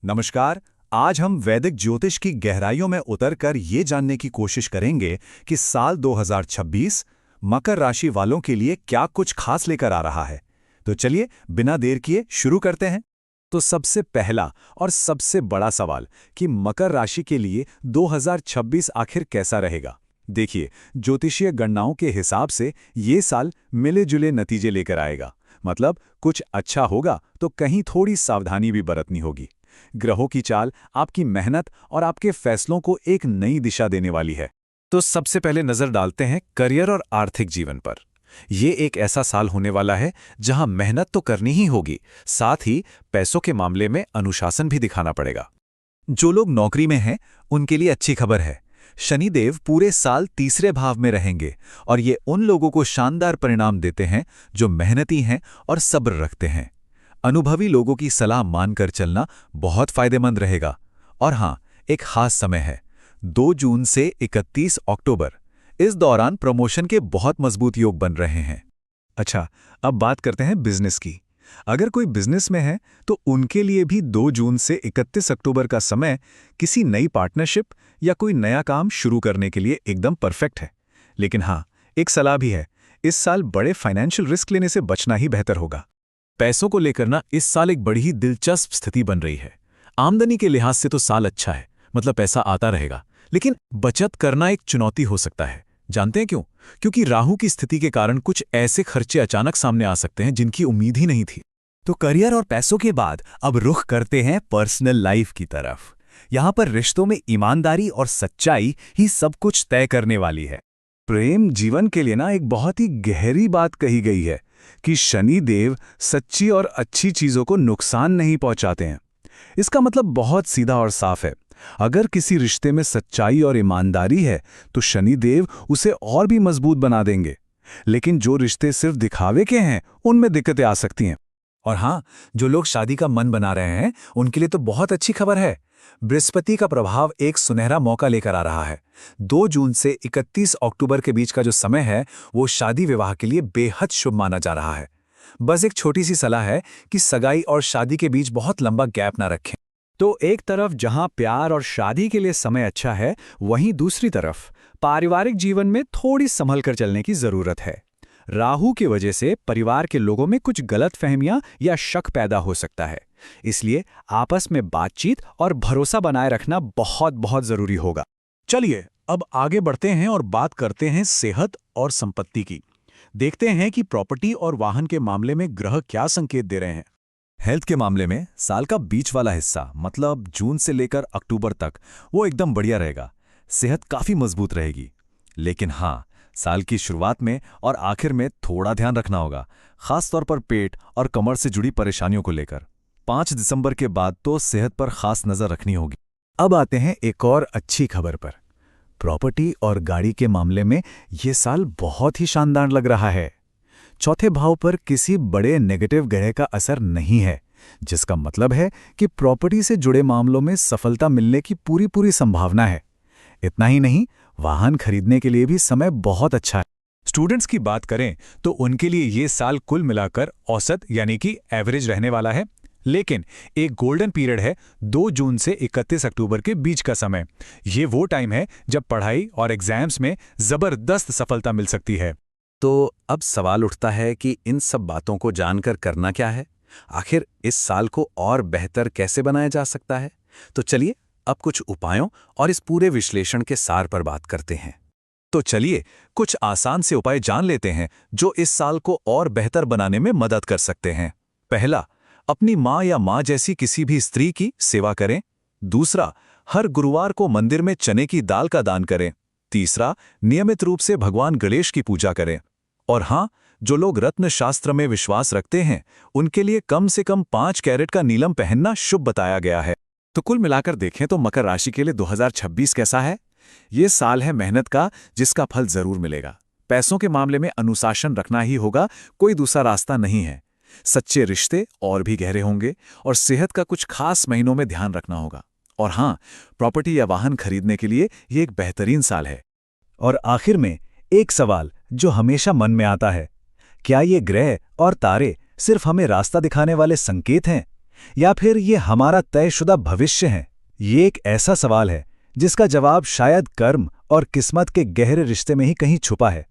नमस्कार। आज हम वैदिक ज्योतिष की गहराइयों में उतरकर ये जानने की कोशिश करेंगे कि साल 2026 मकर राशि वालों के लिए क्या कुछ खास लेकर आ रहा है। तो चलिए बिना देर किए शुरू करते हैं। तो सबसे पहला और सबसे बड़ा सवाल कि मकर राशि के लिए 2026 आखिर कैसा रहेगा। देखिए, ज्योतिषीय गणनाओं के हिसाब से ये साल मिले जुले नतीजे लेकर आएगा। मतलब कुछ अच्छा होगा तो कहीं थोड़ी सावधानी भी बरतनी होगी। ग्रहों की चाल आपकी मेहनत और आपके फैसलों को एक नई दिशा देने वाली है। तो सबसे पहले नजर डालते हैं करियर और आर्थिक जीवन पर। ये एक ऐसा साल होने वाला है जहां मेहनत तो करनी ही होगी, साथ ही पैसों के मामले में अनुशासन भी दिखाना पड़ेगा। जो लोग नौकरी में हैं, उनके लिए अच्छी खबर है। शनिदेव पूरे साल तीसरे भाव में रहेंगे और ये उन लोगों को शानदार परिणाम देते हैं जो मेहनती हैं और सब्र रखते हैं। अनुभवी लोगों की सलाह मानकर चलना बहुत फायदेमंद रहेगा। और हाँ, एक खास समय है 2 जून से 31 अक्टूबर। इस दौरान प्रमोशन के बहुत मजबूत योग बन रहे हैं। अच्छा, अब बात करते हैं बिजनेस की। अगर कोई बिजनेस में है तो उनके लिए भी 2 जून से 31 अक्टूबर का समय किसी नई पार्टनरशिप या कोई नया काम शुरू करने के लिए एकदम परफेक्ट है। लेकिन हाँ, एक सलाह भी है, इस साल बड़े फाइनेंशियल रिस्क लेने से बचना ही बेहतर होगा। पैसों को लेकर ना इस साल एक बड़ी ही दिलचस्प स्थिति बन रही है। आमदनी के लिहाज से तो साल अच्छा है, मतलब पैसा आता रहेगा, लेकिन बचत करना एक चुनौती हो सकता है। जानते हैं क्यों? क्योंकि राहु की स्थिति के कारण कुछ ऐसे खर्चे अचानक सामने आ सकते हैं जिनकी उम्मीद ही नहीं थी। तो करियर और पैसों के बाद अब रुख करते हैं पर्सनल लाइफ की तरफ। यहां पर रिश्तों में ईमानदारी और सच्चाई ही सब कुछ तय करने वाली है। प्रेम जीवन के लिए ना एक बहुत ही गहरी बात कही गई है कि शनि देव सच्ची और अच्छी चीजों को नुकसान नहीं पहुंचाते हैं। इसका मतलब बहुत सीधा और साफ है। अगर किसी रिश्ते में सच्चाई और ईमानदारी है तो शनि देव उसे और भी मजबूत बना देंगे। लेकिन जो रिश्ते सिर्फ दिखावे के हैं, उनमें दिक्कतें आ सकती हैं। और हाँ, जो लोग शादी का मन बना रहे हैं, उनके लिए तो बहुत अच्छी खबर है। बृहस्पति का प्रभाव एक सुनहरा मौका लेकर आ रहा है। 2 जून से 31 अक्टूबर के बीच का जो समय है, वो शादी विवाह के लिए बेहद शुभ माना जा रहा है। बस एक छोटी सी सलाह है कि सगाई और शादी के बीच बहुत लंबा गैप ना रखें। तो एक तरफ जहां प्यार और शादी के लिए समय अच्छा है, वहीं दूसरी तरफ पारिवारिक जीवन में थोड़ी संभल कर चलने की जरूरत है। राहु की वजह से परिवार के लोगों में कुछ गलतफहमियां या शक पैदा हो सकता है। इसलिए आपस में बातचीत और भरोसा बनाए रखना बहुत बहुत जरूरी होगा। चलिए अब आगे बढ़ते हैं और बात करते हैं सेहत और संपत्ति की। देखते हैं कि प्रॉपर्टी और वाहन के मामले में ग्रह क्या संकेत दे रहे हैं। हेल्थ के मामले में साल का बीच वाला हिस्सा, मतलब जून से लेकर अक्टूबर तक, वो एकदम बढ़िया रहेगा। सेहत काफी मजबूत रहेगी। लेकिन हाँ, साल की शुरुआत में और आखिर में थोड़ा ध्यान रखना होगा, खास तौर पर पेट और कमर से जुड़ी परेशानियों को लेकर। 5 दिसंबर के बाद तो सेहत पर खास नजर रखनी होगी। अब आते हैं एक और अच्छी खबर पर। प्रॉपर्टी और गाड़ी के मामले में ये साल बहुत ही शानदार लग रहा है। चौथे भाव पर किसी बड़े नेगेटिव ग्रह का असर नहीं है, जिसका मतलब है कि प्रॉपर्टी से जुड़े मामलों में सफलता मिलने की पूरी संभावना है। इतना ही नहीं, वाहन खरीदने के लिए भी समय बहुत अच्छा है। स्टूडेंट्स की बात करें तो उनके लिए ये साल कुल मिलाकर औसत यानी कि एवरेज रहने वाला है। लेकिन एक गोल्डन पीरियड है 2 जून से 31 अक्टूबर के बीच का समय। ये वो टाइम है जब पढ़ाई और एग्जाम्स में जबरदस्त सफलता मिल सकती है। तो अब सवाल उठता है कि इन सब बातों को जानकर करना क्या है। आखिर इस साल को और बेहतर कैसे बनाया जा सकता है। तो चलिए अब कुछ उपायों और इस पूरे विश्लेषण के सार पर बात करते हैं। तो चलिए कुछ आसान से उपाय जान लेते हैं जो इस साल को और बेहतर बनाने में मदद कर सकते हैं। पहला, अपनी माँ या माँ जैसी किसी भी स्त्री की सेवा करें। दूसरा, हर गुरुवार को मंदिर में चने की दाल का दान करें। तीसरा, नियमित रूप से भगवान गणेश की पूजा करें। और हाँ, जो लोग रत्न शास्त्र में विश्वास रखते हैं, उनके लिए कम से कम 5 कैरेट का नीलम पहनना शुभ बताया गया है। तो कुल मिलाकर देखें तो मकर राशि के लिए 2026 कैसा है? ये साल है मेहनत का, जिसका फल जरूर मिलेगा। पैसों के मामले में अनुशासन रखना ही होगा, कोई दूसरा रास्ता नहीं है। सच्चे रिश्ते और भी गहरे होंगे और सेहत का कुछ खास महीनों में ध्यान रखना होगा। और हाँ, प्रॉपर्टी या वाहन खरीदने के लिए ये एक बेहतरीन साल है। और आखिर में एक सवाल जो हमेशा मन में आता है, क्या ये ग्रह और तारे सिर्फ हमें रास्ता दिखाने वाले संकेत हैं या फिर ये हमारा तयशुदा भविष्य है? ये एक ऐसा सवाल है जिसका जवाब शायद कर्म और किस्मत के गहरे रिश्ते में ही कहीं छुपा है।